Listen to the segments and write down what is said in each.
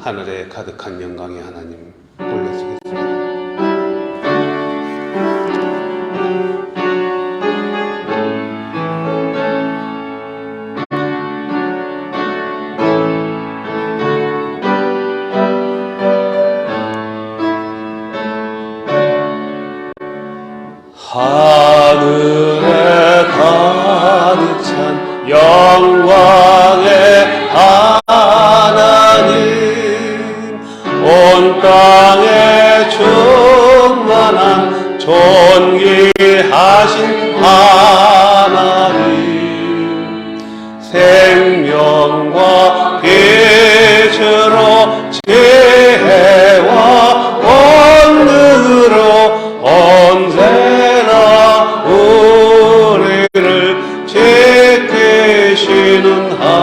하늘에 가득한 영광의 하나님 올려드리겠습니다. 하늘에 가득 찬 영광의 하나님, 온 땅에 충만한 존귀하신 하나님, 생명과 빛으로 지혜와 권능으로 언제나 우리를 지키시는 하나님,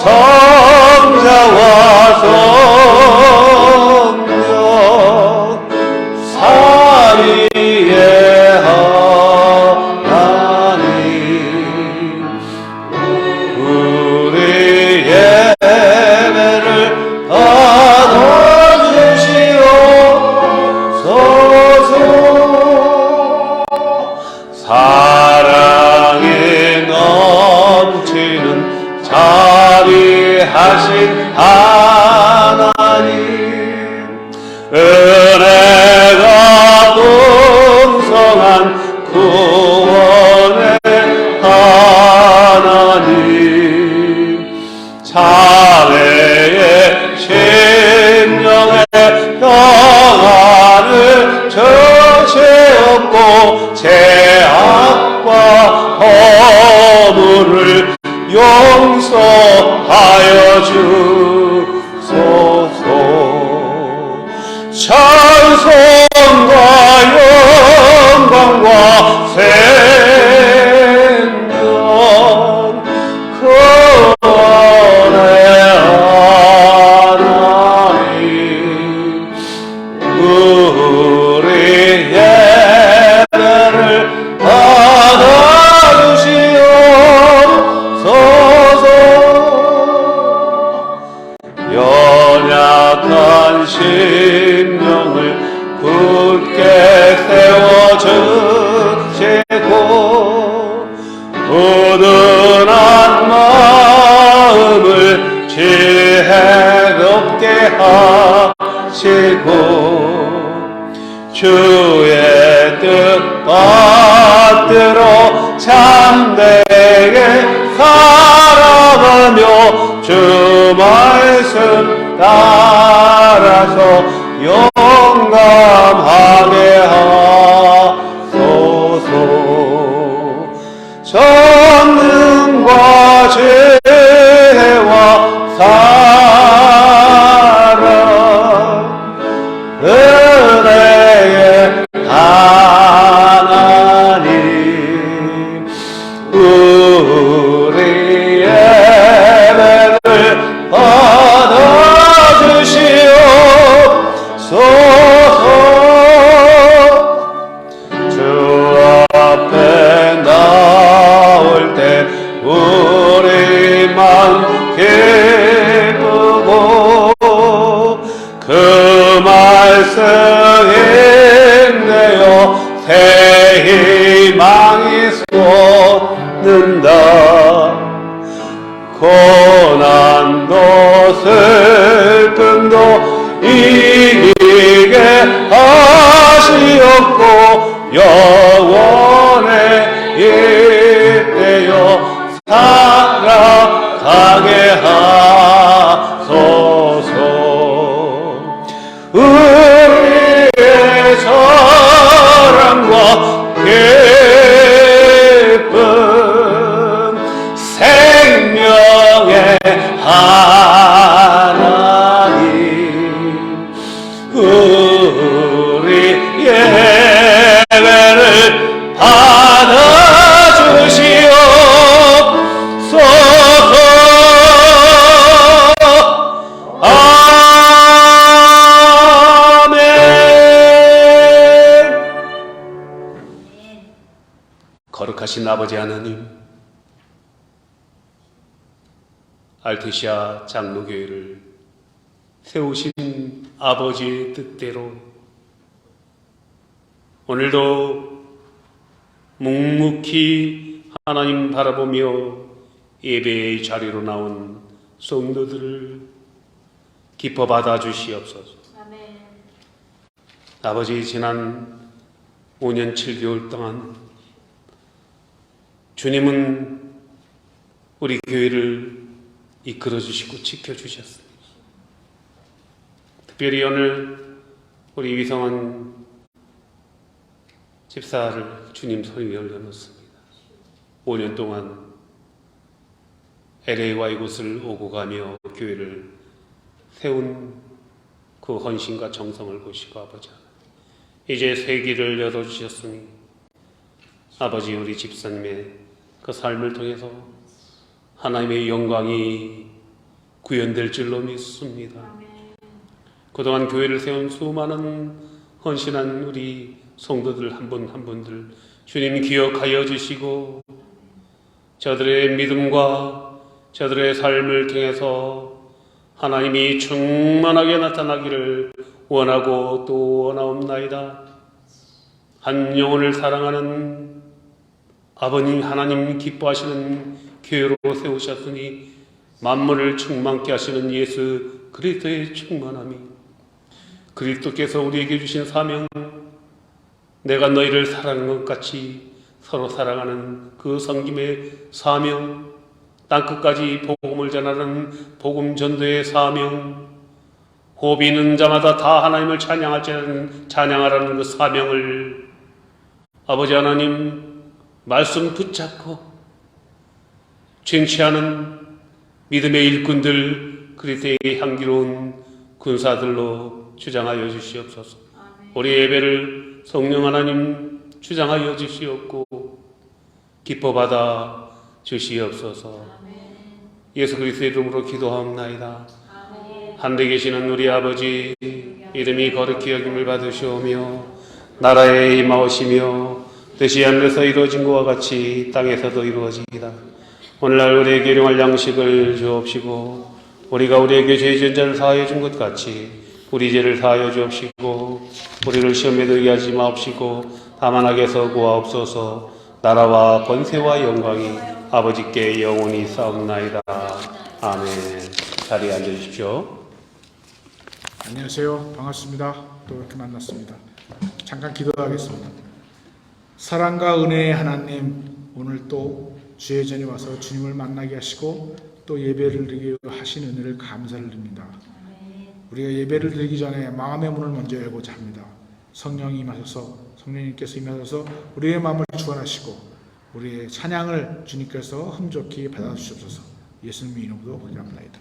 성자와 성령 삼위의 하나님, 우리의 예배를 받아주시옵소서. 사랑이 넘치는 자비하신 하나님, 은혜가 풍성한 구원의 하나님, 자매의 심령에 평안을 저지었고 죄악과 허물을 용서하여 주소서. 찬송과 영광과 생명 구원의 하나님, 우리 예배를 받아주시옵소서. 연약한 심령을 굳게 세워주시고 우둔한 마음을 지혜롭게 하시고 주의 뜻 받들어 참되게 살아가며 주 말씀 따라서 용감하게 하소서. 전능과 지혜와 사랑, 은혜의 하나님, 우리 예배를 받아주시옵소서. 주 앞에 나올 때 우리만 기쁘고 그 말씀 힘내어 새 희망이 솟는다. 고난도 슬픔도 이기게 하시옵고 영원에 입되어 살아가게 하소서. 우리의 사랑과 기쁨, 생명의 하나님, 우리 예배를 받아주시옵소서. 아멘. 거룩하신 아버지 하나님, 알테시아 장로교회를 세우신 아버지의 뜻대로 오늘도 묵묵히 하나님 바라보며 예배의 자리로 나온 성도들을 기뻐 받아주시옵소서. 아멘. 아버지, 지난 5년 7개월 동안 주님은 우리 교회를 이끌어주시고 지켜주셨습니다. 특별히 오늘 우리 위성원 집사를 주님 손에 올려놓습니다. 5년 동안 LA와 이곳을 오고 가며 교회를 세운 그 헌신과 정성을 보시고 아버지, 이제 새 길을 열어주셨으니 아버지, 우리 집사님의 그 삶을 통해서 하나님의 영광이 구현될 줄로 믿습니다. 그동안 교회를 세운 수많은 헌신한 우리 성도들 한 분 한 분들 주님 기억하여 주시고 저들의 믿음과 저들의 삶을 통해서 하나님이 충만하게 나타나기를 원하고 또 원하옵나이다. 한 영혼을 사랑하는 아버님 하나님 기뻐하시는 교회로 세우셨으니 만물을 충만케 하시는 예수 그리스도의 충만함이, 그리스도께서 우리에게 주신 사명, 내가 너희를 사랑한 것 같이 서로 사랑하는 그 섬김의 사명, 땅끝까지 복음을 전하는 복음 전도의 사명, 호흡이 있는 자마다 다 하나님을 찬양하라는 그 사명을 아버지 하나님 말씀 붙잡고 쟁취하는 믿음의 일꾼들, 그리스도의 향기로운 군사들로 주장하여 주시옵소서. 우리 예배를 성령 하나님 주장하여 주시옵고 기뻐 받아 주시옵소서. 예수 그리스도의 이름으로 기도하옵나이다. 하늘에 계시는 우리 아버지, 이름이 거룩히 여김을 받으시오며 나라에 임하오시며 뜻이 하늘에서 이루어진 것과 같이 땅에서도 이루어지이다. 오늘날 우리에게 일용할 양식을 주옵시고 우리가 우리에게 죄 지은 자를 사하여 준 것 같이 우리 죄를 사하여 주옵시고 우리를 시험에 들게 하지 마옵시고 다만 악에서 구하옵소서. 나라와 권세와 영광이 아버지께 영원히 싸움나이다. 아멘. 자리에 앉으십시오. 안녕하세요. 반갑습니다. 또 이렇게 만났습니다. 잠깐 기도하겠습니다. 사랑과 은혜의 하나님, 오늘 또 주의 전에 와서 주님을 만나게 하시고 또 예배를 드리게 하신 은혜를 감사를 드립니다. 우리가 예배를 드리기 전에 마음의 문을 먼저 열고자 합니다. 성령이 임하셔서, 성령님께서 임하셔서 우리의 마음을 주관하시고 우리의 찬양을 주님께서 흠좋게 받아주시옵소서. 예수님의 이름으로 기도합니다.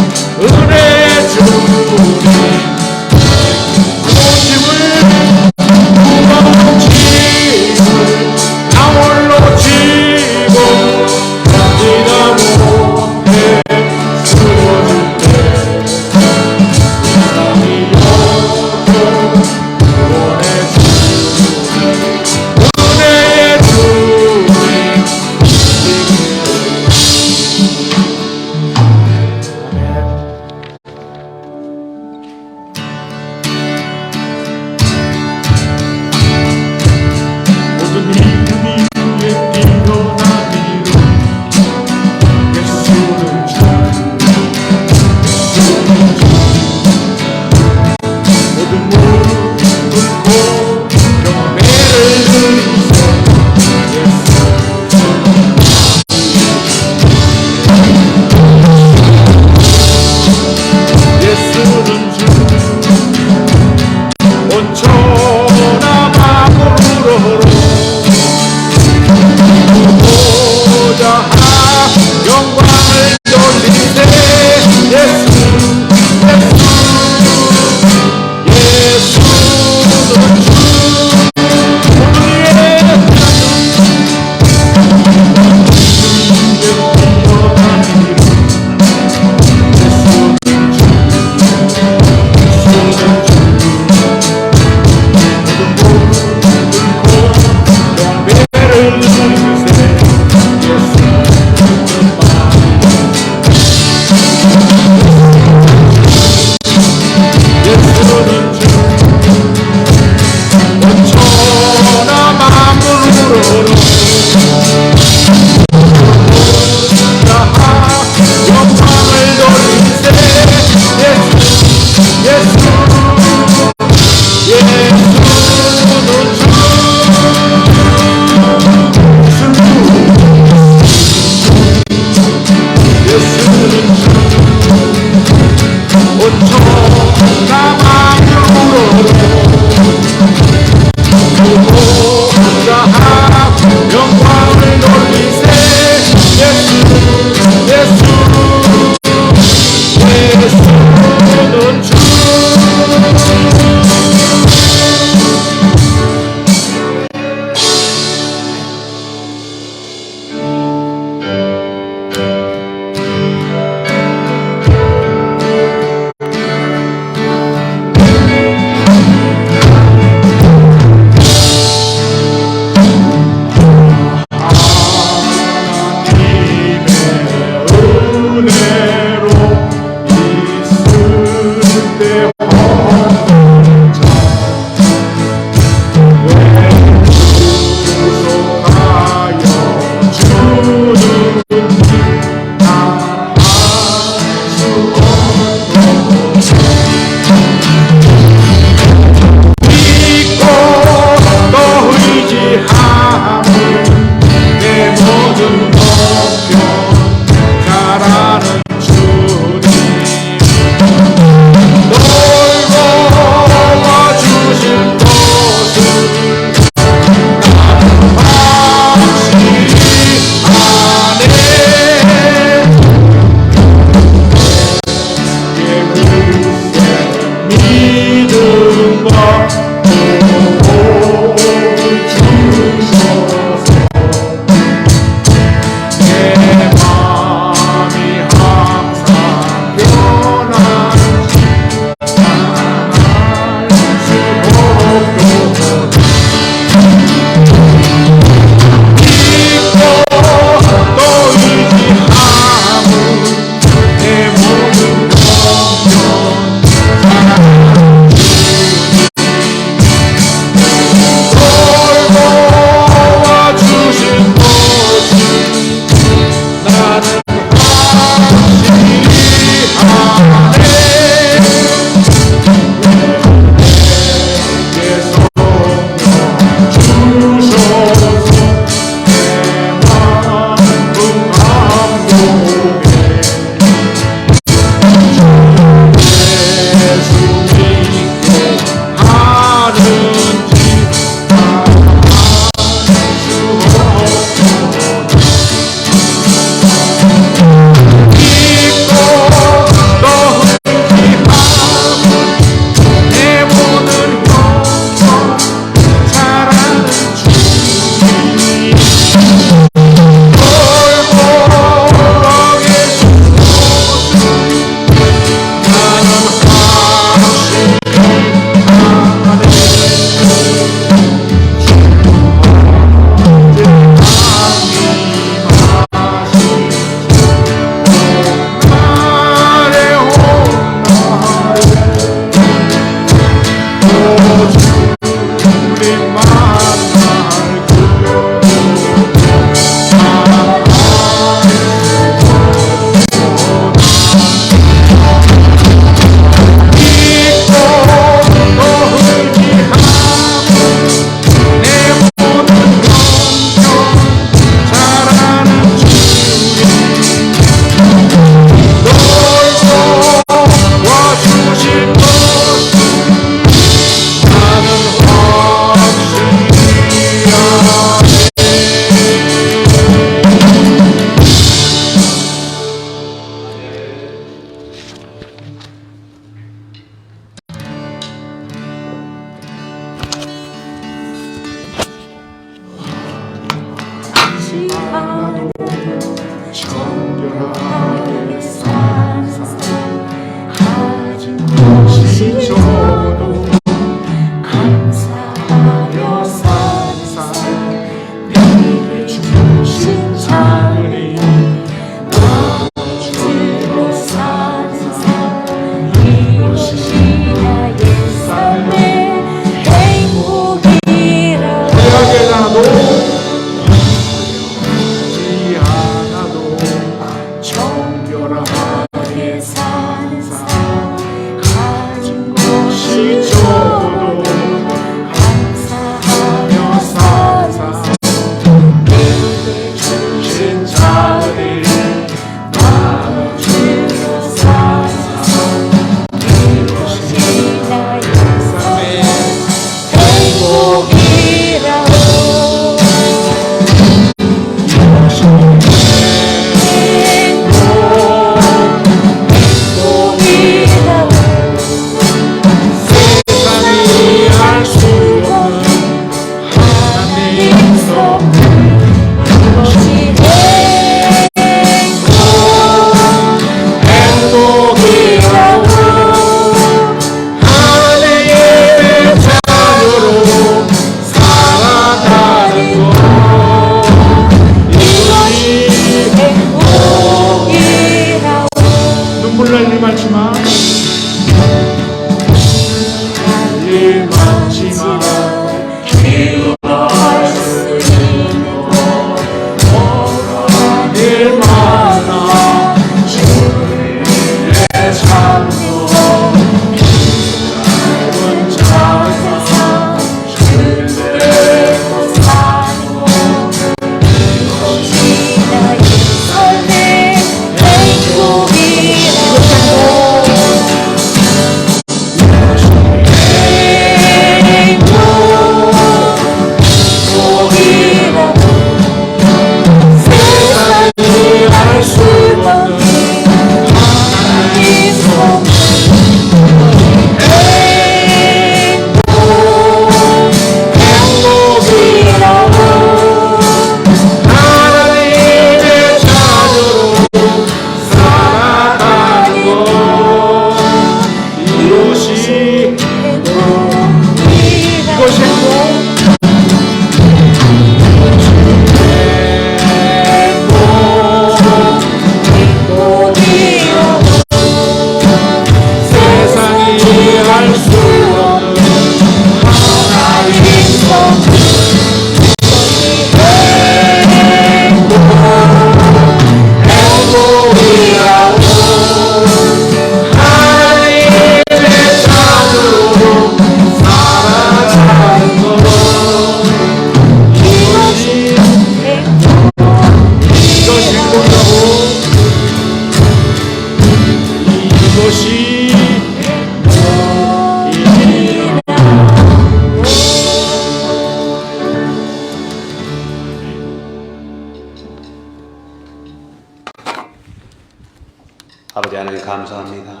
아버지 하나님 감사합니다.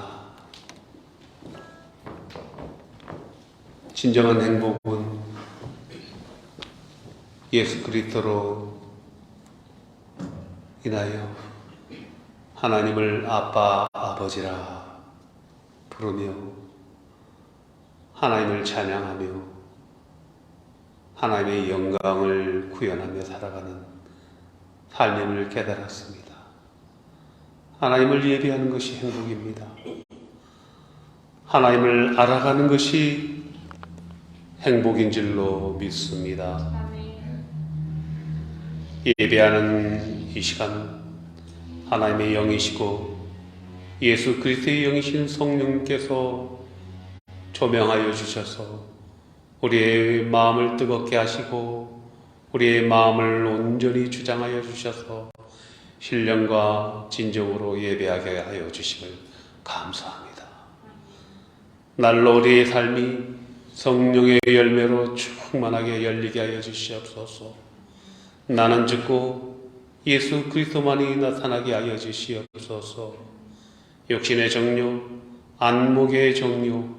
진정한 행복은 예수 그리스도로 인하여 하나님을 아빠, 아버지라 부르며 하나님을 찬양하며 하나님의 영광을 구현하며 살아가는 삶임을 깨달았습니다. 하나님을 예배하는 것이 행복입니다. 하나님을 알아가는 것이 행복인 줄로 믿습니다. 예배하는 이 시간 하나님의 영이시고 예수 그리스도의 영이신 성령께서 조명하여 주셔서 우리의 마음을 뜨겁게 하시고 우리의 마음을 온전히 주장하여 주셔서 신령과 진정으로 예배하게 하여 주심을 감사합니다. 날로 우리의 삶이 성령의 열매로 충만하게 열리게 하여 주시옵소서. 나는 죽고 예수 그리스도만이 나타나게 하여 주시옵소서. 육신의 정욕, 안목의 정욕,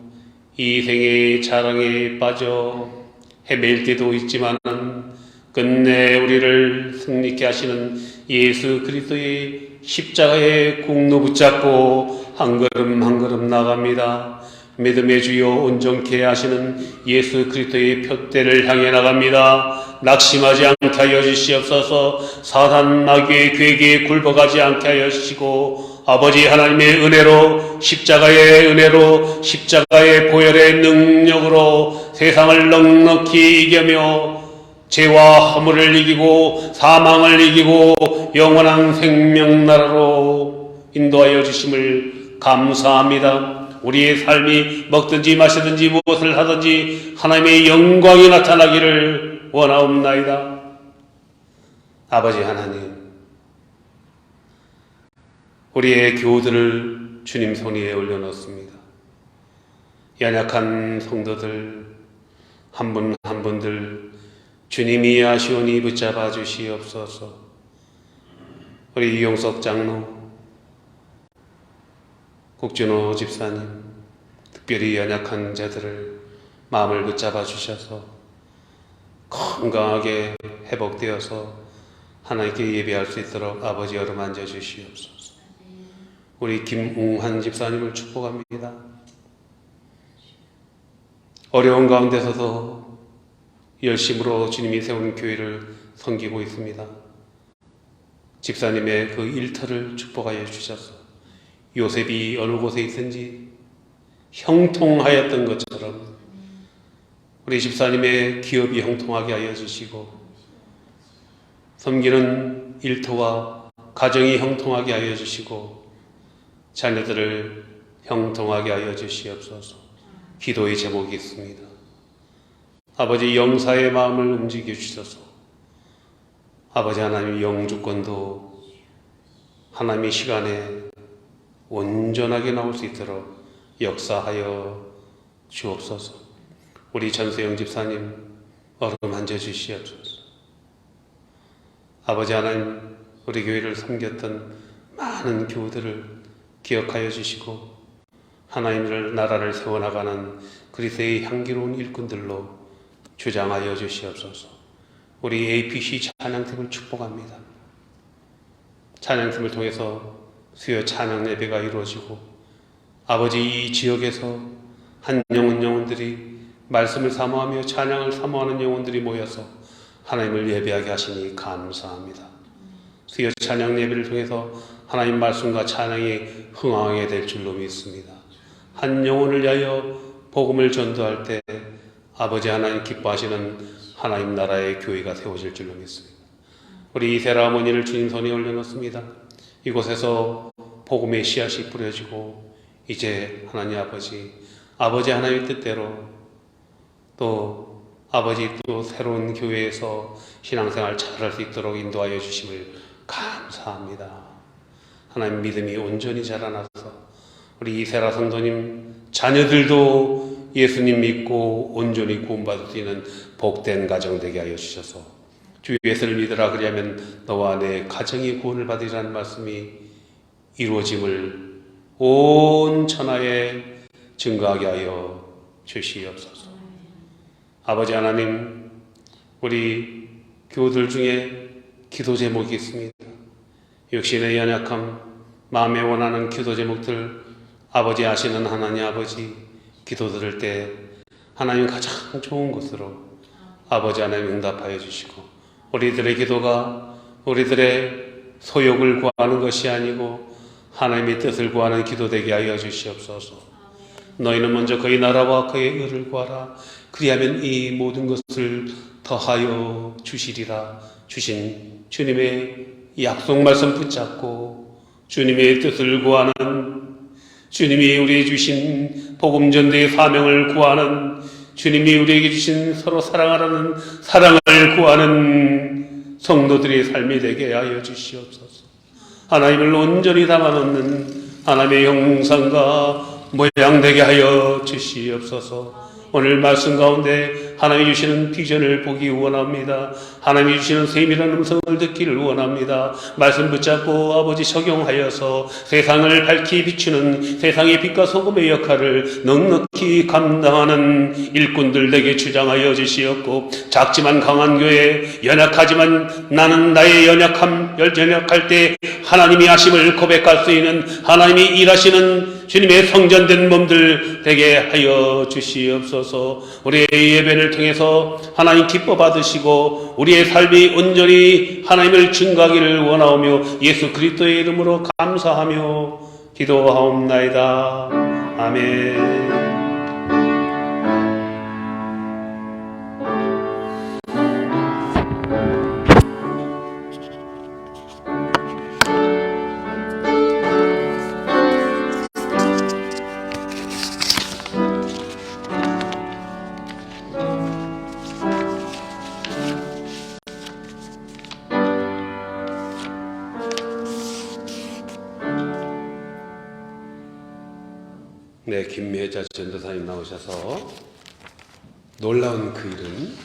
이생의 자랑에 빠져 헤맬 때도 있지만 끝내 우리를 승리케 하시는 예수 그리스도의 십자가의 공로 붙잡고 한 걸음 한 걸음 나갑니다. 믿음의 주여 온전케 하시는 예수 그리스도의 표대를 향해 나갑니다. 낙심하지 않게 하여 주시옵소서. 사단 마귀의 괴계에 굴복하지 않게 하여 주시고 아버지 하나님의 은혜로 십자가의 보혈의 능력으로 세상을 넉넉히 이겨며 죄와 허물을 이기고 사망을 이기고 영원한 생명나라로 인도하여 주심을 감사합니다. 우리의 삶이 먹든지 마시든지 무엇을 하든지 하나님의 영광이 나타나기를 원하옵나이다. 아버지 하나님, 우리의 교우들을 주님 손 위에 올려놓습니다. 연약한 성도들 한 분 한 분들 주님이 아시오니 붙잡아 주시옵소서. 우리 이용석 장로, 국준호 집사님, 특별히 연약한 자들을 마음을 붙잡아 주셔서 건강하게 회복되어서 하나님께 예배할 수 있도록 아버지 어루만져 주시옵소서. 우리 김웅한 집사님을 축복합니다. 어려운 가운데서도 열심으로 주님이 세운 교회를 섬기고 있습니다. 집사님의 그 일터를 축복하여 주셔서 요셉이 어느 곳에 있든지 형통하였던 것처럼 우리 집사님의 기업이 형통하게 하여 주시고 섬기는 일터와 가정이 형통하게 하여 주시고 자녀들을 형통하게 하여 주시옵소서. 기도의 제목이 있습니다. 아버지 영사의 마음을 움직여 주셔서 아버지 하나님 영주권도 하나님의 시간에 온전하게 나올 수 있도록 역사하여 주옵소서. 우리 전세영 집사님 어루만져 주시옵소서. 아버지 하나님, 우리 교회를 섬겼던 많은 교우들을 기억하여 주시고 하나님을 나라를 세워나가는 그리스도의 향기로운 일꾼들로 주장하여 주시옵소서. 우리 APC 찬양팀을 축복합니다. 찬양팀을 통해서 수요 찬양 예배가 이루어지고 아버지 이 지역에서 한 영혼들이 말씀을 사모하며 찬양을 사모하는 영혼들이 모여서 하나님을 예배하게 하시니 감사합니다. 수요 찬양 예배를 통해서 하나님 말씀과 찬양이 흥황하게 될 줄로 믿습니다. 한 영혼을 위하여 복음을 전도할 때 아버지 하나님 기뻐하시는 하나님 나라의 교회가 세워질 줄로 믿습니다. 우리 이세라 어머니를 주님 손에 올려놓습니다. 이곳에서 복음의 씨앗이 뿌려지고 이제 하나님 아버지 하나님의 뜻대로 또 아버지 또 새로운 교회에서 신앙생활 잘할 수 있도록 인도하여 주심을 감사합니다. 하나님 믿음이 온전히 자라나서 우리 이세라 성도님 자녀들도 예수님 믿고 온전히 구원받을 수 있는 복된 가정 되게 하여 주셔서 주 예수를 믿으라 그리하면 너와 내 가정이 구원을 받으리라는 말씀이 이루어짐을 온 천하에 증거하게 하여 주시옵소서. 아버지 하나님, 우리 교우들 중에 기도 제목이 있습니다. 육신의 연약함, 마음에 원하는 기도 제목들 아버지 아시는 하나님 아버지 기도 들을 때 하나님 가장 좋은 것으로 아버지 하나님 응답하여 주시고 우리들의 기도가 우리들의 소욕을 구하는 것이 아니고 하나님의 뜻을 구하는 기도 되게 하여 주시옵소서. 너희는 먼저 그의 나라와 그의 의를 구하라. 그리하면 이 모든 것을 더하여 주시리라. 주신 주님의 약속 말씀 붙잡고 주님의 뜻을 구하는, 주님이 우리에게 주신 복음 전도의 사명을 구하는, 주님이 우리에게 주신 서로 사랑하라는 사랑을 구하는 성도들의 삶이 되게 하여 주시옵소서. 하나님을 온전히 담아놓는 하나님의 형상과 모양 되게 하여 주시옵소서. 오늘 말씀 가운데 하나님이 주시는 비전을 보기 원합니다. 하나님이 주시는 세밀한 음성을 듣기를 원합니다. 말씀 붙잡고 아버지 적용하여서 세상을 밝히 비추는 세상의 빛과 소금의 역할을 넉넉히 감당하는 일꾼들 되게 주장하여 주시옵고, 작지만 강한 교회, 연약하지만 나는 나의 연약할 때 하나님이 하심을 고백할 수 있는 하나님이 일하시는 주님의 성전된 몸들 되게 하여 주시옵소서. 우리의 예배를 통해서 하나님 기뻐 받으시고 우리의 삶이 온전히 하나님을 증거하기를 원하오며 예수 그리스도의 이름으로 감사하며 기도하옵나이다. 아멘. 네, 김매자 전도사님 나오셔서 놀라운 그 이름,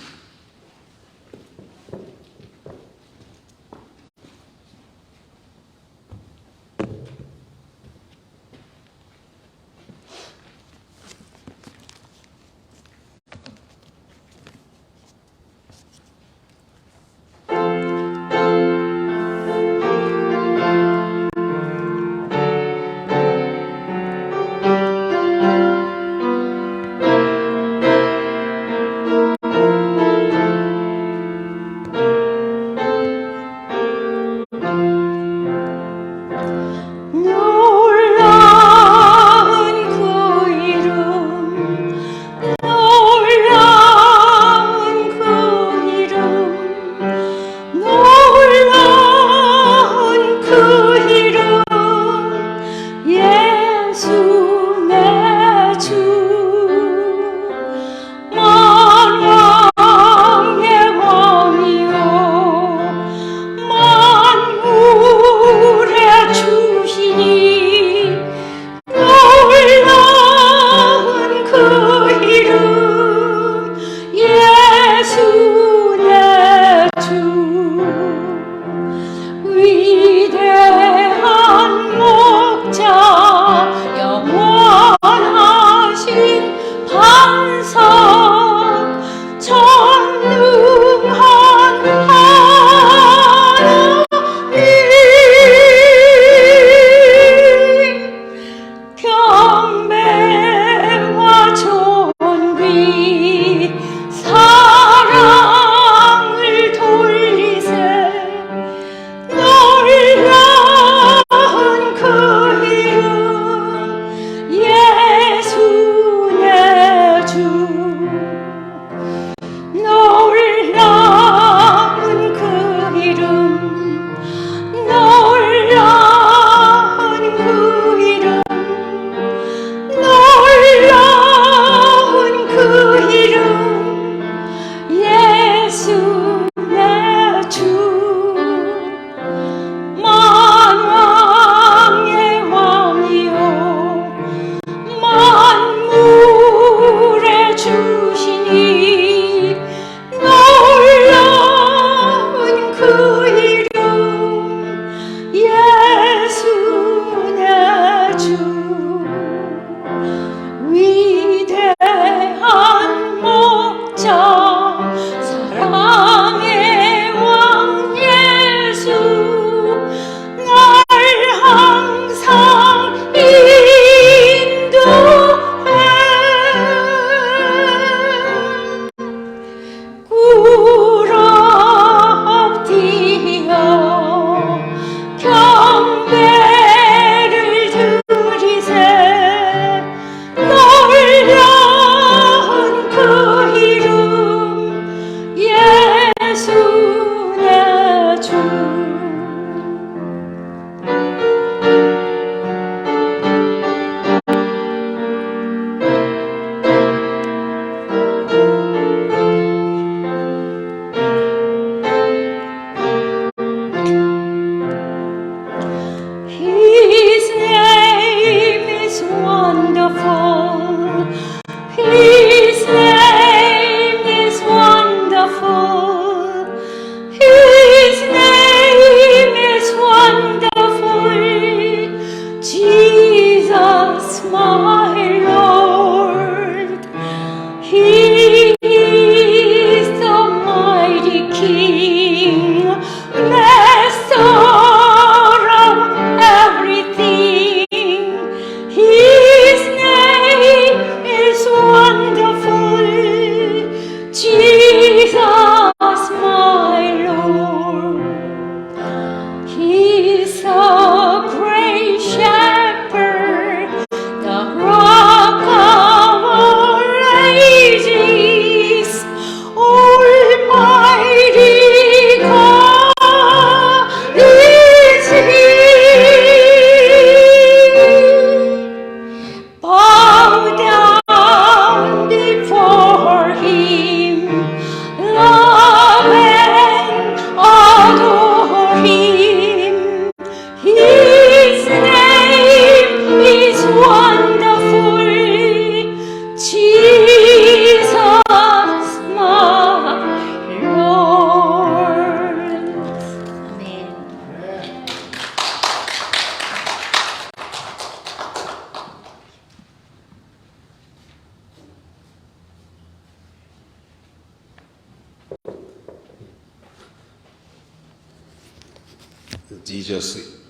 Jesus,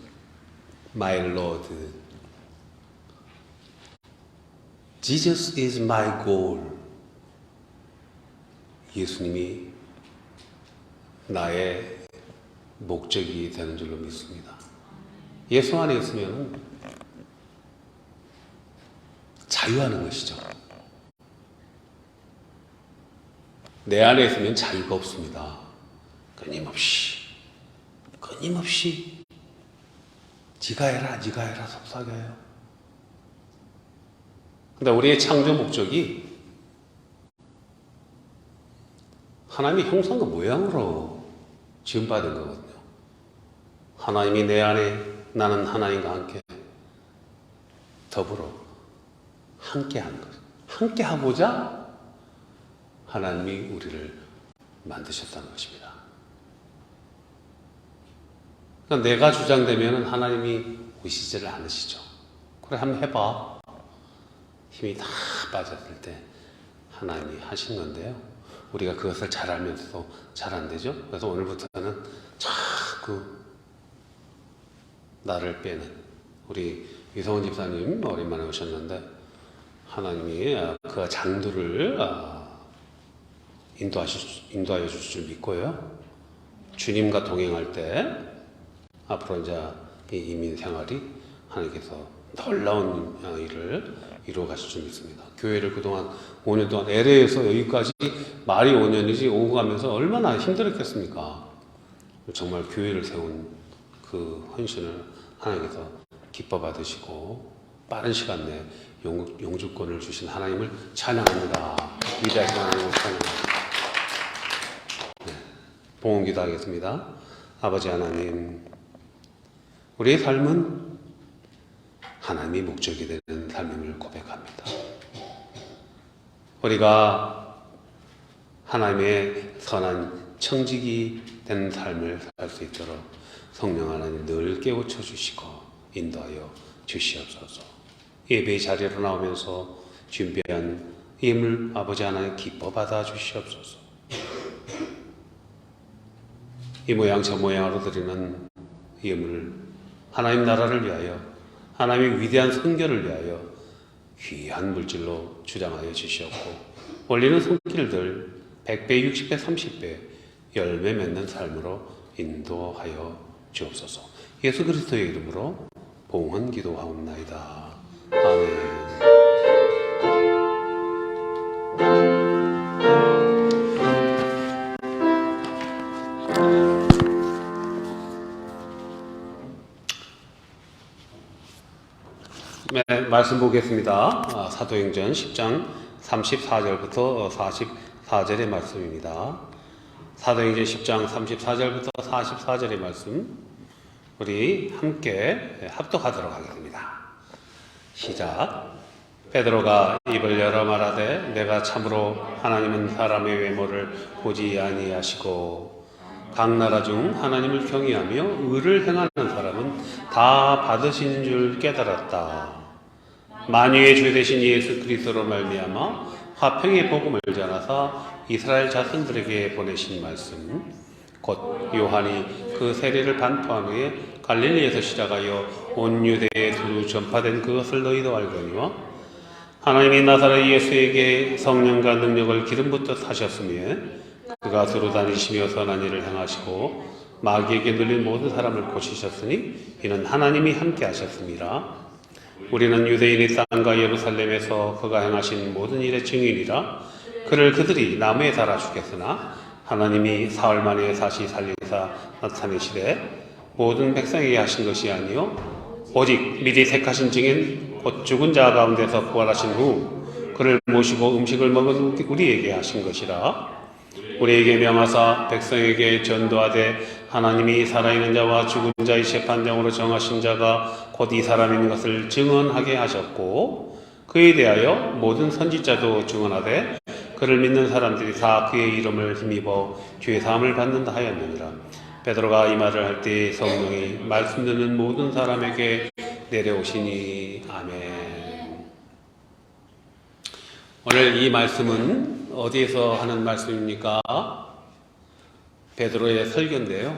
my Lord. Jesus is my goal. 예수님이 나의 목적이 되는 줄로 믿습니다. 예수 안에 있으면 자유하는 것이죠. 내 안에 있으면 자유가 없습니다. 끊임없이 네가 해라 속삭여요. 근데 우리의 창조 목적이 하나님의 형상과 모양으로 지음받은 거거든요. 하나님이 내 안에, 나는 하나님과 함께 더불어 함께하는 것. 함께하고자 하나님이 우리를 만드셨다는 것입니다. 그러니까 내가 주장되면 하나님이 오시지를 않으시죠. 그래, 한번 해봐. 힘이 다 빠졌을 때 하나님이 하신 건데요. 우리가 그것을 잘 알면서도 잘 안 되죠. 그래서 오늘부터는 자꾸 나를 빼는, 우리 이성훈 집사님 오랜만에 오셨는데 하나님이 그 장도를 인도하여 주실 줄 믿고요. 주님과 동행할 때 앞으로 이제 이 이민 생활이 하나님께서 놀라운 일을 이루어 가실 줄 믿습니다. 교회를 그동안 5년 동안 LA에서 여기까지 말이 5년이지 오고 가면서 얼마나 힘들었겠습니까? 정말 교회를 세운 그 헌신을 하나님께서 기뻐 받으시고 빠른 시간 내에 영주권을 주신 하나님을 찬양합니다. 위대하신 하나님을 찬양합니다. 네, 봉헌 기도하겠습니다. 아버지 하나님, 우리의 삶은 하나님이 목적이 되는 삶임을 고백합니다. 우리가 하나님의 선한 청직이 되는 삶을 살 수 있도록 성령 하나님 늘 깨우쳐 주시고 인도하여 주시옵소서. 예배의 자리로 나오면서 준비한 예물 아버지 하나님 기뻐 받아 주시옵소서. 이 모양 저 모양으로 드리는 예물 하나님 나라를 위하여, 하나님의 위대한 선교를 위하여 귀한 물질로 주장하여 주시옵고, 원리는 손길들 100배, 60배, 30배 열매 맺는 삶으로 인도하여 주옵소서. 예수 그리스도의 이름으로 봉헌 기도하옵나이다. 아멘. 네, 말씀 보겠습니다. 사도행전 10장 34절부터 44절의 말씀입니다. 사도행전 10장 34절부터 44절의 말씀 우리 함께 합독하도록 하겠습니다. 시작. 베드로가 입을 열어 말하되 내가 참으로 하나님은 사람의 외모를 보지 아니하시고 각 나라 중 하나님을 경외하며 의를 행하는 사람은 다 받으신 줄 깨달았다. 만유의 주 되신 예수 그리스도로 말미암아 화평의 복음을 전하사 이스라엘 자손들에게 보내신 말씀, 곧 요한이 그 세례를 반포한 후에 갈릴리에서 시작하여 온 유대에 두루 전파된 그것을 너희도 알거니와 하나님이 나사렛 예수에게 성령과 능력을 기름 붓듯 하셨으며 그가 두루 다니시며 선한 일을 행하시고 마귀에게 눌린 모든 사람을 고치셨으니 이는 하나님이 함께 하셨습니다. 우리는 유대인의 땅과 예루살렘에서 그가 행하신 모든 일의 증인이라. 그를 그들이 나무에 달아 죽였으나 하나님이 사흘 만에 다시 살리사 나타내시되 모든 백성에게 하신 것이 아니요 오직 미리 택하신 증인 곧 죽은 자 가운데서 부활하신 후 그를 모시고 음식을 먹은 우리에게 하신 것이라. 우리에게 명하사 백성에게 전도하되 하나님이 살아있는 자와 죽은 자의 재판장으로 정하신 자가 곧 이 사람인 것을 증언하게 하셨고 그에 대하여 모든 선지자도 증언하되 그를 믿는 사람들이 다 그의 이름을 힘입어 죄 사함을 받는다 하였느니라. 베드로가 이 말을 할 때 성령이 말씀 듣는 모든 사람에게 내려오시니. 아멘. 오늘 이 말씀은 어디에서 하는 말씀입니까? 베드로의 설교인데요.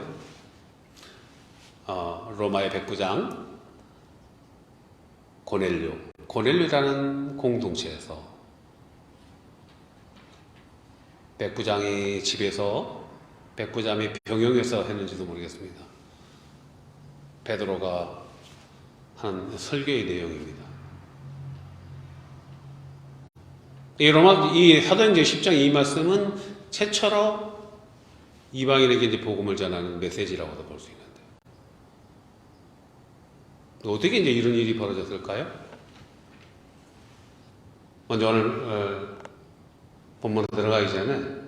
로마의 백부장 고넬료라는 공동체에서 백부장의 집에서 백부장이 병영에서 했는지도 모르겠습니다. 베드로가 한 설교의 내용입니다. 이 사도행전 10장 이 말씀은 최초로 이방인에게 이제 복음을 전하는 메시지라고도 볼 수 있는데, 어떻게 이제 이런 일이 벌어졌을까요? 먼저 오늘 본문으로 들어가기 전에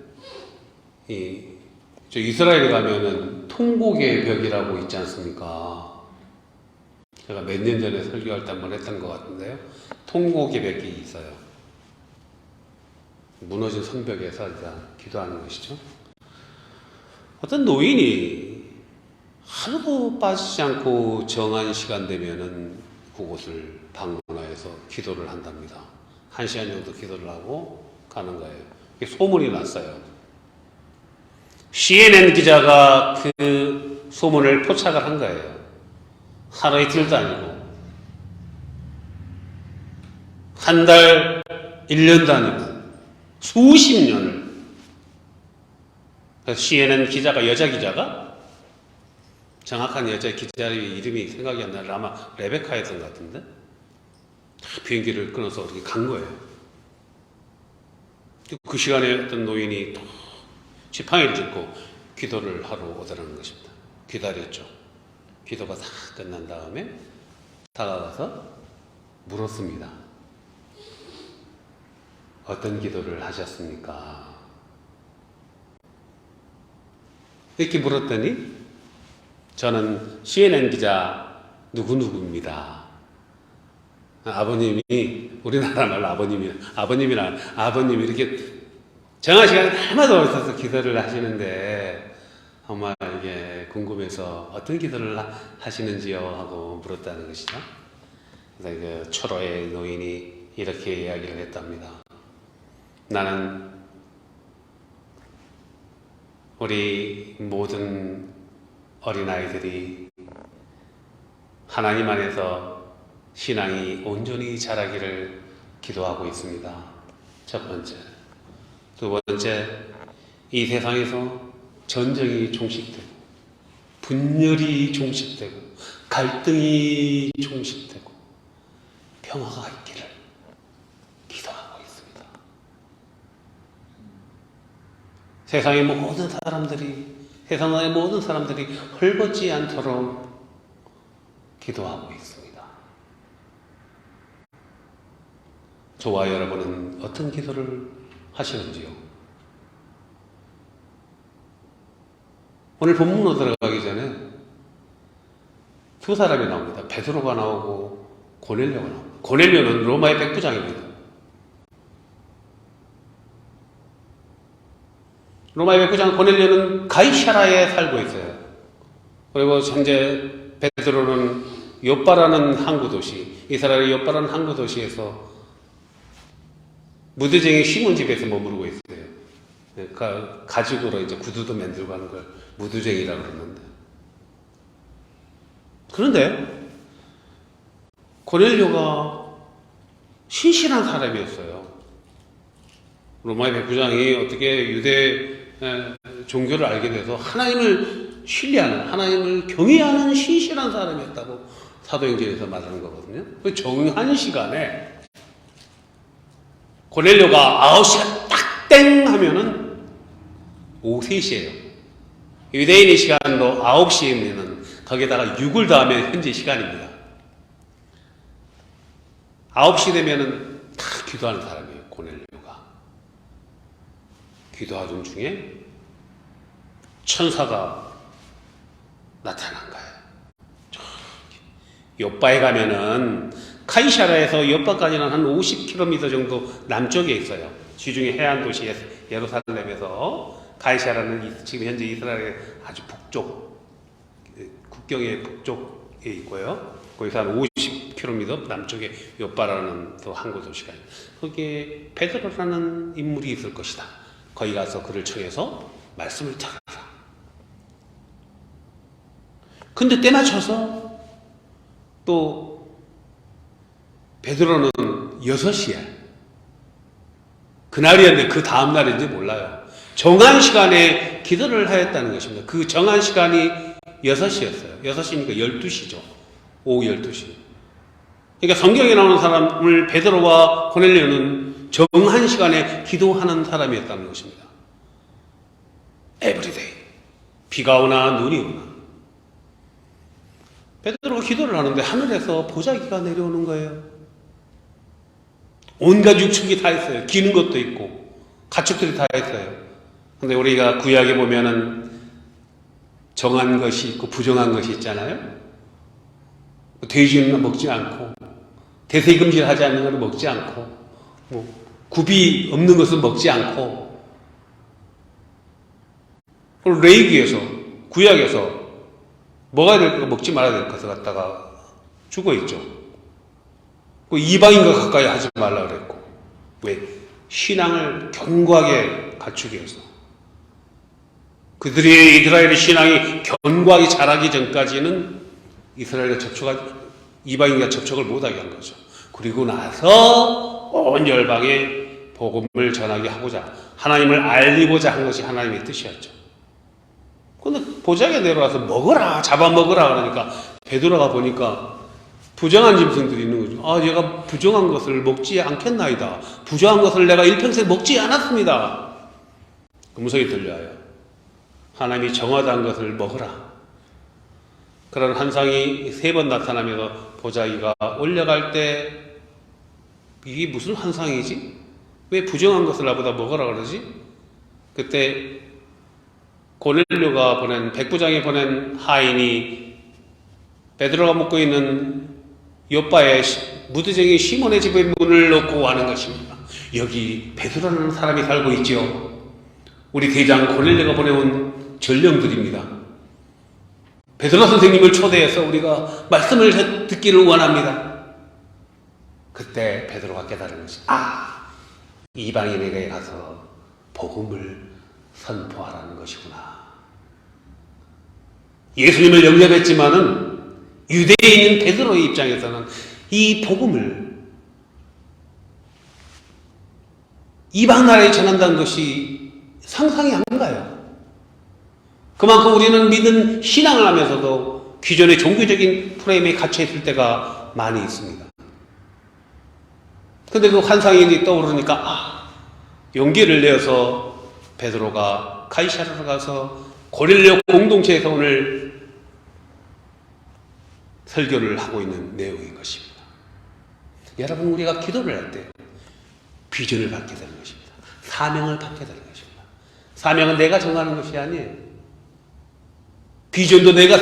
이스라엘에 가면은 통곡의 벽이라고 있지 않습니까? 제가 몇 년 전에 설교할 때 한번 했던 것 같은데요. 통곡의 벽이 있어요. 무너진 성벽에서 일단 기도하는 것이죠. 어떤 노인이 하루도 빠지지 않고 정한 시간 되면은 그곳을 방문하여서 기도를 한답니다. 1시간 정도 기도를 하고 가는 거예요. 소문이 났어요. CNN 기자가 그 소문을 포착을 한 거예요. 하루 이틀도 아니고 한 달, 1년도 아니고 수십 년을. 그래서 CNN 기자가, 여자 기자가, 정확한 여자 기자의 이름이 생각이 안 나요. 아마 레베카였던 것 같은데, 비행기를 끊어서 어떻게 간 거예요. 그 시간에 어떤 노인이 지팡이를 짚고 기도를 하러 오더라는 것입니다. 기다렸죠. 기도가 다 끝난 다음에 다가가서 물었습니다. 어떤 기도를 하셨습니까? 이렇게 물었더니 저는 CNN 기자 누구누구입니다. 아버님이, 우리나라 말로 아버님이 이렇게 정한 시간에 날마다 오셔서 기도를 하시는데 정말 이게 궁금해서 어떤 기도를 하시는지요? 하고 물었다는 것이죠. 그래서 그 초로의 노인이 이렇게 이야기를 했답니다. 나는 우리 모든 어린아이들이 하나님 안에서 신앙이 온전히 자라기를 기도하고 있습니다. 첫 번째. 두 번째, 이 세상에서 전쟁이 종식되고 분열이 종식되고 갈등이 종식되고 평화가 있기를 기도하고 있습니다. 세상의 모든 사람들이 헐벗지 않도록 기도하고 있습니다. 저와 여러분은 어떤 기도를 하시는지요? 오늘 본문으로 들어가기 전에 두 사람이 나옵니다. 베드로가 나오고 고넬료가 나옵니다. 고넬료는 로마의 백부장입니다. 로마의 백부장 고넬료는 가이사라에 살고 있어요. 그리고 현재 베드로는 요빠라는 항구 도시, 이스라엘의 요빠라는 항구 도시에서 무드쟁이 시몬 집에서 머무르고 있어요. 가죽으로 이제 구두도 만들고 하는 걸 무드쟁이라고 그러는데. 그런데 고넬료가 신실한 사람이었어요. 로마의 백부장이 어떻게 유대 종교를 알게 돼서 하나님을 신뢰하는, 하나님을 경외하는 신실한 사람이었다고 사도행전에서 말하는 거거든요. 그 정한 시간에 고넬료가 9시가 딱 땡 하면은 오후 3시예요. 유대인의 시간으로 9시이면은 거기에다가 6을 더하면 현재 시간입니다. 9시 되면은 다 기도하는 사람이에요, 고넬료가. 기도하던 중에 천사가 나타난 거예요. 요빠에 가면은 카이사라에서 요빠까지는 한 50km 정도 남쪽에 있어요. 지중해 해안 도시 예루살렘에서 카이사라는 지금 현재 이스라엘의 아주 북쪽, 국경의 북쪽에 있고요. 거기서 한 50km 남쪽에 요빠라는 또 항구 도시가 있어요. 거기에 베드로라는 인물이 있을 것이다. 거기 가서 그를 청해서 말씀을 전하라. 근데 때 맞춰서 또 베드로는 6시에, 그날이었는데 그 다음 날인지 몰라요. 정한 시간에 기도를 하였다는 것입니다. 그 정한 시간이 6시였어요. 6시니까 12시죠. 오후 12시. 그러니까 성경에 나오는 사람을 베드로와 고넬료는 정한 시간에 기도하는 사람이었다는 것입니다. 에브리데이. 비가 오나 눈이 오나. 베드로가 기도를 하는데 하늘에서 보자기가 내려오는 거예요. 온갖 육축이 다 있어요. 기는 것도 있고 가축들이 다 있어요. 근데 우리가 구약에 보면은 정한 것이 있고 부정한 것이 있잖아요. 돼지는 먹지 않고 대세금지를 하지 않는 것은 먹지 않고 굽이 없는 것은 먹지 않고, 그리고 레위기에서 구약에서 먹어야 될 거 먹지 말아야 될 것을 갖다가 죽어 있죠. 이방인과 가까이 하지 말라 그랬고, 왜? 신앙을 견고하게 갖추기 위해서. 그들이 이스라엘의 신앙이 견고하게 자라기 전까지는 이방인과 접촉을 못하게 한 거죠. 그리고 나서 온 열방에 복음을 전하게 하고자, 하나님을 알리고자 한 것이 하나님의 뜻이었죠. 근데 보자기에 내려와서 먹어라, 잡아먹어라 그러니까 베드로가 보니까 부정한 짐승들이 있는 거죠. 얘가 부정한 것을 먹지 않겠나이다. 부정한 것을 내가 일평생 먹지 않았습니다. 음성이 들려요. 하나님이 정하다는 것을 먹어라. 그런 환상이 3번 나타나면서 보자기가 올려갈 때 이게 무슨 환상이지? 왜 부정한 것을 나보다 먹으라 그러지? 그때 고넬료가 보낸, 백부장이 보낸 하인이 베드로가 묵고 있는 요바의 무드쟁이 시몬의 집에 문을 놓고 하는 것입니다. 여기 베드로라는 사람이 살고 있지요. 우리 대장 고넬료가 보내온 전령들입니다. 베드로 선생님을 초대해서 우리가 말씀을 듣기를 원합니다. 그때 베드로가 깨달은 것이, 이방인에게 가서 복음을 선포하라는 것이구나. 예수님을 영접했지만은 유대인인 베드로의 입장에서는 이 복음을 이방 나라에 전한다는 것이 상상이 안 가요. 그만큼 우리는 믿는 신앙을 하면서도 기존의 종교적인 프레임에 갇혀 있을 때가 많이 있습니다. 근데 그 환상이 떠오르니까 용기를 내어서 베드로가 카이사르로 가서 고넬료 공동체에서 오늘 설교를 하고 있는 내용인 것입니다. 여러분, 우리가 기도를 할 때 비전을 받게 되는 것입니다. 사명을 받게 되는 것입니다. 사명은 내가 정하는 것이 아니에요. 비전도 내가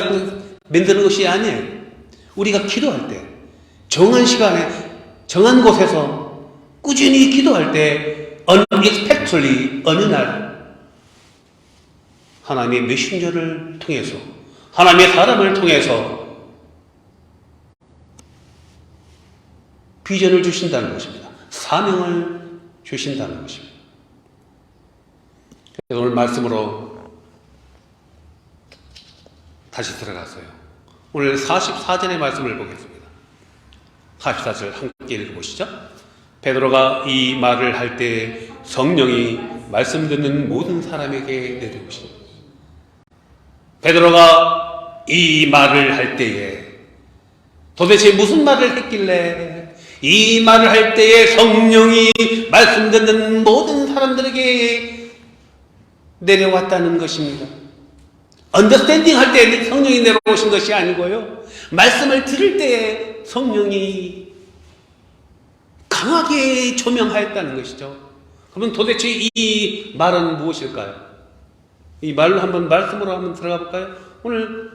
만드는 것이 아니에요. 우리가 기도할 때 정한 시간에 정한 곳에서 꾸준히 기도할 때 unexpectedly 어느 날 하나님의 메신저를 통해서, 하나님의 사람을 통해서 비전을 주신다는 것입니다. 사명을 주신다는 것입니다. 오늘 말씀으로 다시 들어갔어요. 오늘 44절의 말씀을 보겠습니다. 44절 함께 읽어보시죠. 베드로가 이 말을 할 때 성령이 말씀 듣는 모든 사람에게 내려오시니, 베드로가 이 말을 할 때에 도대체 무슨 말을 했길래 이 말을 할 때에 성령이 말씀 듣는 모든 사람들에게 내려왔다는 것입니다. 언더스탠딩 할 때 성령이 내려오신 것이 아니고요, 말씀을 들을 때 성령이 강하게 조명하였다는 것이죠. 그러면 도대체 이 말은 무엇일까요? 이 말로 한번 말씀으로 한번 들어가 볼까요? 오늘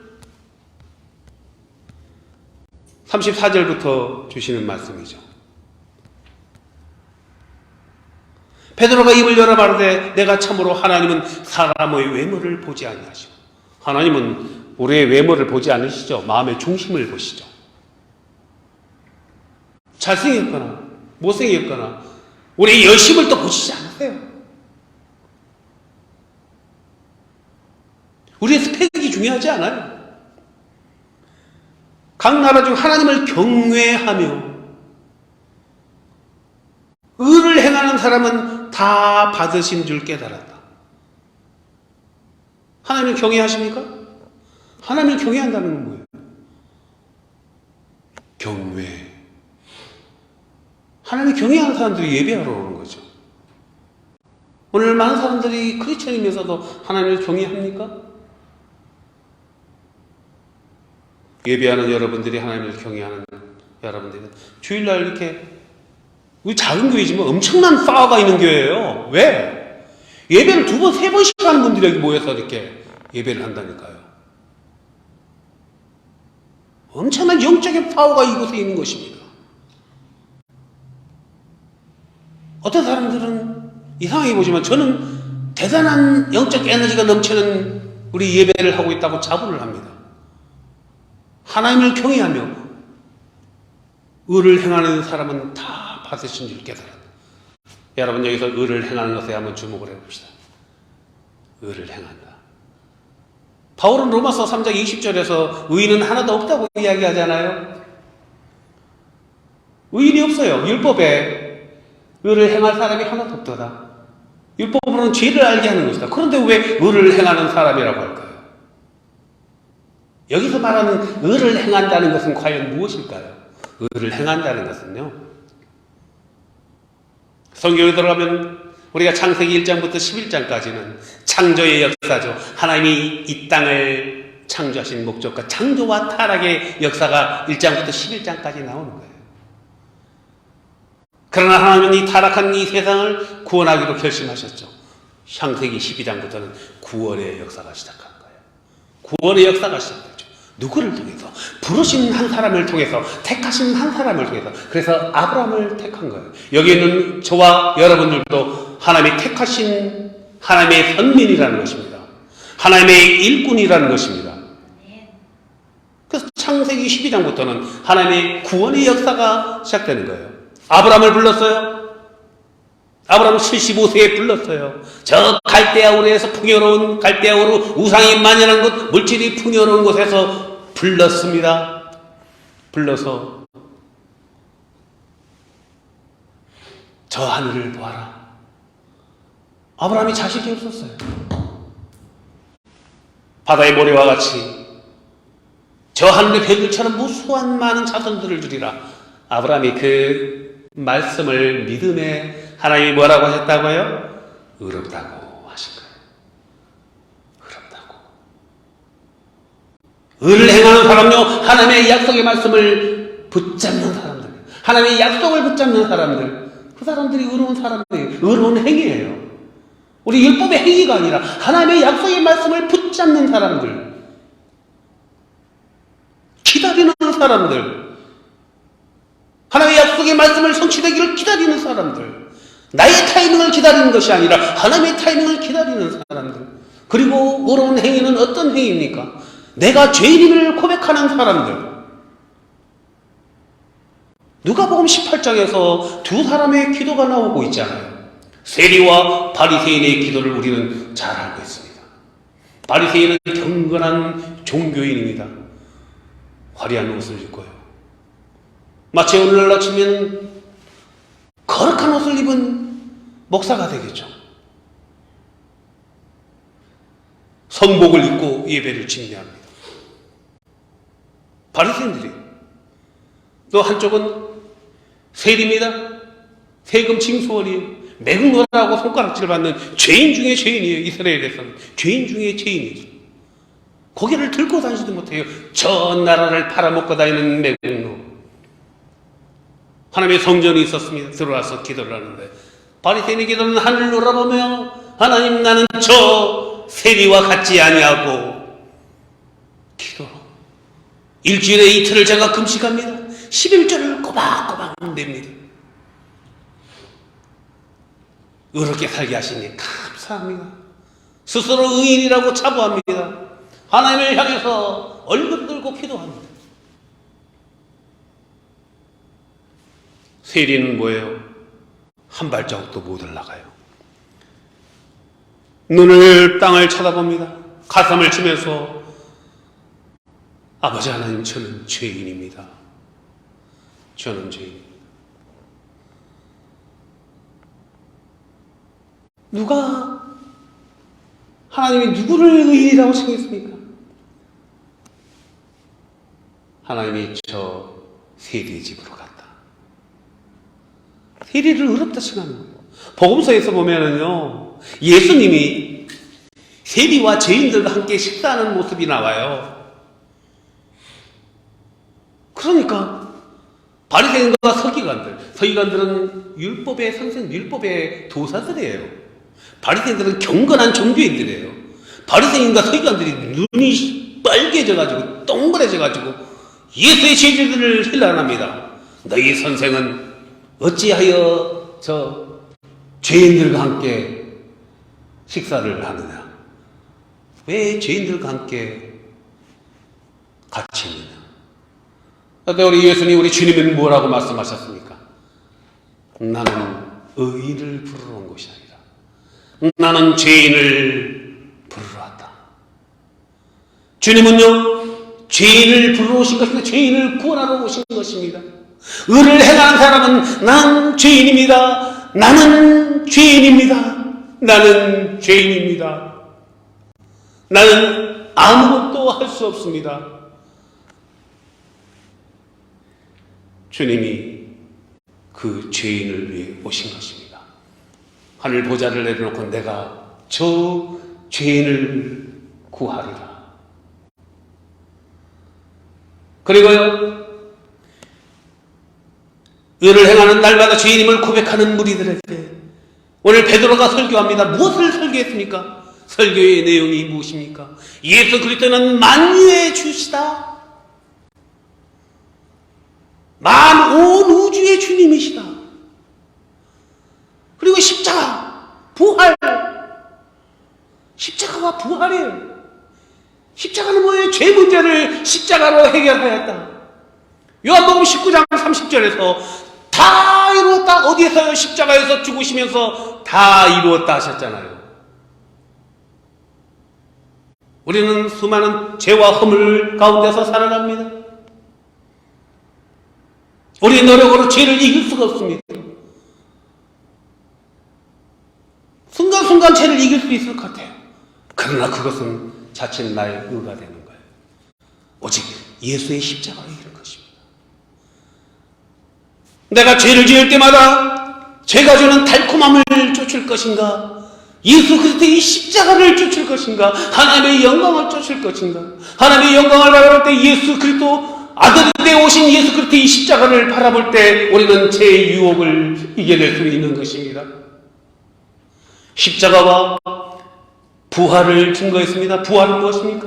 34절부터 주시는 말씀이죠. 베드로가 입을 열어 말하되 내가 참으로 하나님은 사람의 외모를 보지 아니하시고, 하나님은 우리의 외모를 보지 않으시죠. 마음의 중심을 보시죠. 잘생겼거나 못생겼거나 우리의 열심을 또 보시지 않으세요. 우리의 스펙이 중요하지 않아요. 각 나라 중 하나님을 경외하며 의를 행하는 사람은 다 받으신 줄 깨달았다. 하나님을 경외하십니까? 하나님을 경외한다는 건 뭐예요? 경외. 하나님을 경외하는 사람들이 예배하러 오는 거죠. 오늘 많은 사람들이 크리스천이면서도 하나님을 경외합니까? 예배하는 여러분들이 하나님을 경외하는 여러분들은 주일날 이렇게 우리 작은 교회지만 엄청난 파워가 있는 교회예요. 왜? 예배를 2번, 3번씩 하는 분들이 여기 모여서 이렇게 예배를 한다니까요. 엄청난 영적인 파워가 이곳에 있는 것입니다. 어떤 사람들은 이상하게 보지만 저는 대단한 영적 에너지가 넘치는 우리 예배를 하고 있다고 자부를 합니다. 하나님을 경외하며 의를 행하는 사람은 다 받으신 줄 깨달았다. 여러분 여기서 의를 행하는 것에 한번 주목을 해봅시다. 의를 행한다. 바울은 로마서 3장 20절에서 의인은 하나도 없다고 이야기하잖아요. 의인이 없어요. 율법에 의를 행할 사람이 하나도 없도다. 율법으로는 죄를 알게 하는 것이다. 그런데 왜 의를 행하는 사람이라고 할까요? 여기서 말하는 의를 행한다는 것은 과연 무엇일까요? 의를 행한다는 것은요, 성경에 들어가면 우리가 창세기 1장부터 11장까지는 창조의 역사죠. 하나님이 이 땅을 창조하신 목적과 창조와 타락의 역사가 1장부터 11장까지 나오는 거예요. 그러나 하나님은 이 타락한 이 세상을 구원하기로 결심하셨죠. 창세기 12장부터는 구원의 역사가 시작한 거예요. 구원의 역사가 시작됐죠. 누구를 통해서? 부르신 한 사람을 통해서, 택하신 한 사람을 통해서. 그래서 아브라함을 택한 거예요. 여기에는 저와 여러분들도 하나님이 택하신 하나님의 선민이라는 것입니다. 하나님의 일꾼이라는 것입니다. 그래서 창세기 12장부터는 하나님의 구원의 역사가 시작되는 거예요. 아브라함을 불렀어요. 아브라함은 75세에 불렀어요. 저 갈대아우르에서 풍요로운 갈대아우르 우상이 만연한 곳, 물질이 풍요로운 곳에서 불렀습니다. 불러서 저 하늘을 보아라. 아브라함이 자식이 없었어요. 바다의 모래와 같이 저 하늘의 별들처럼 무수한 많은 자손들을 주리라. 아브라함이 그 말씀을 믿음에 하나님이 뭐라고 하셨다고요? 의롭다고 하신 거예요. 의롭다고. 의를 행하는 사람요, 하나님의 약속의 말씀을 붙잡는 사람들, 하나님의 약속을 붙잡는 사람들, 그 사람들이 의로운 사람들이에요. 의로운 행위예요. 우리 율법의 행위가 아니라 하나님의 약속의 말씀을 붙잡는 사람들, 기다리는 사람들, 하나님의 약속의 말씀을 성취되기를 기다리는 사람들, 나의 타이밍을 기다리는 것이 아니라 하나님의 타이밍을 기다리는 사람들. 그리고 의로운 행위는 어떤 행위입니까? 내가 죄인임을 고백하는 사람들. 누가복음 18장에서 두 사람의 기도가 나오고 있잖아요. 세리와 바리새인의 기도를 우리는 잘 알고 있습니다. 바리새인은 경건한 종교인입니다. 화려한 옷을 입고요. 마치 오늘날 아침에는 거룩한 옷을 입은 목사가 되겠죠. 성복을 입고 예배를 진행합니다. 바리새인들이. 또 한쪽은 세리입니다. 세금 징수원이에요. 매국노라고 손가락질 받는 죄인 중에 죄인이에요. 이스라엘에서는 죄인 중에 죄인이죠. 고개를 들고 다니지도 못해요. 전 나라를 팔아먹고 다니는 매국노. 하나님의 성전이 있었습니다. 들어와서 기도를 하는데 바리새인의 기도는 하늘을 노려보며 하나님 나는 저 세리와 같지 아니하고 기도. 일주일에 이틀을 제가 금식합니다. 11절을 꼬박꼬박 냅니다. 의롭게 살게 하시니 감사합니다. 스스로 의인이라고 자부합니다. 하나님을 향해서 얼굴 들고 기도합니다. 세리는 뭐예요? 한 발자국도 못 올라가요. 눈을 땅을 쳐다봅니다. 가슴을 치면서 아버지 하나님, 저는 죄인입니다. 저는 죄인입니다. 누가 하나님이 누구를 의인이라고 칭했습니까? 하나님이 저 세리의 집으로 갔다. 세리를 의롭다 칭하는 거예요. 복음서에서 보면은요, 예수님이 세리와 죄인들과 함께 식사하는 모습이 나와요. 그러니까 바리새인과 서기관들은 율법의 선생, 율법의 도사들이에요. 바리새인들은 경건한 종교인들이에요. 바리새인과 서기관들이 눈이 빨개져가지고 동그래져가지고 예수의 제자들을 힐난합니다. 너희 선생은 어찌하여 저 죄인들과 함께 식사를 하느냐? 왜 죄인들과 함께 같이 있느냐? 그런데 우리 예수님, 우리 주님은 뭐라고 말씀하셨습니까? 나는 의인을 부르러 온 것이 아니라 나는 죄인을 부르러 왔다. 주님은요, 죄인을 부르러 오신 것입니다. 죄인을 구원하러 오신 것입니다. 의를 행하는 사람은 나는 죄인입니다. 나는 죄인입니다. 나는 죄인입니다. 나는 아무것도 할 수 없습니다. 주님이 그 죄인을 위해 오신 것입니다. 하늘 보좌를 내려놓고 내가 저 죄인을 구하리라. 그리고요, 의를 행하는 날마다 죄인임을 고백하는 무리들에게 오늘 베드로가 설교합니다. 무엇을 설교했습니까? 설교의 내용이 무엇입니까? 예수 그리스도는 만유의 주시다. 온 우주의 주님이시다. 그리고 십자가, 부활. 십자가와 부활이에요. 십자가는 뭐예요? 죄 문제를 십자가로 해결하였다. 요한복음 19장 30절에서 다 이루었다. 어디에서요? 십자가에서 죽으시면서 다 이루었다 하셨잖아요. 우리는 수많은 죄와 허물 가운데서 살아갑니다. 우리의 노력으로 죄를 이길 수가 없습니다. 순간순간 죄를 이길 수 있을 것 같아요. 그러나 그것은 자칫 나의 의가 되는 거예요. 오직 예수의 십자가로 이기는 것입니다. 내가 죄를 지을 때마다 죄가 주는 달콤함을 쫓을 것인가? 예수 그리스도의 십자가를 쫓을 것인가? 하나님의 영광을 쫓을 것인가? 하나님의 영광을 바라볼 때 예수 그리스도 아들이 되어 오신 예수 그리스도의 십자가를 바라볼 때 우리는 죄의 유혹을 이겨낼 수 있는 것입니다. 십자가와 부활을 증거했습니다. 부활은 무엇입니까?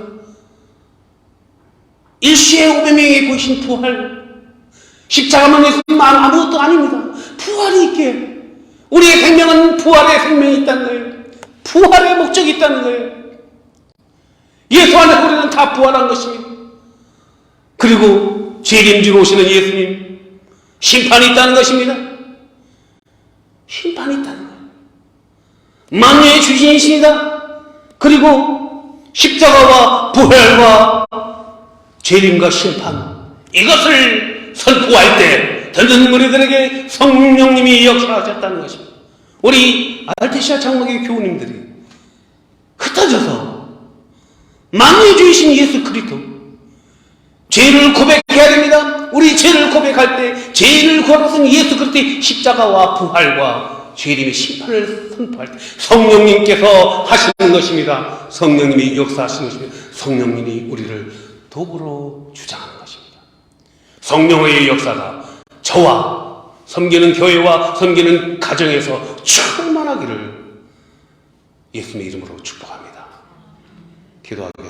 일시에 500명이 보이신 부활. 십자가만 있으면 아무것도 아닙니다. 부활이 있게. 우리의 생명은 부활의 생명이 있다는 거예요. 부활의 목적이 있다는 거예요. 예수 안에서 우리는 다 부활한 것입니다. 그리고 재림지로 오시는 예수님, 심판이 있다는 것입니다. 심판이 있다는 거예요. 만유의 주신이십니다. 그리고 십자가와 부활과 재림과 심판, 이것을 선포할 때 듣는 무리들에게 성령님이 역사하셨다는 것입니다. 우리 알테시아 장로교 교우님들이 흩어져서 만유의 주이신 예수 그리스도, 죄를 고백해야 됩니다. 우리 죄를 고백할 때 죄를 구하러 예수 그리스도의 십자가와 부활과 죄림의 심판을 선포할 때 성령님께서 하시는 것입니다. 성령님이 역사하시는 것입니다. 성령님이 우리를 도구로 주장하는 것입니다. 성령의 역사가 저와 섬기는 교회와 섬기는 가정에서 충만하기를 예수님의 이름으로 축복합니다. 기도하겠습니다.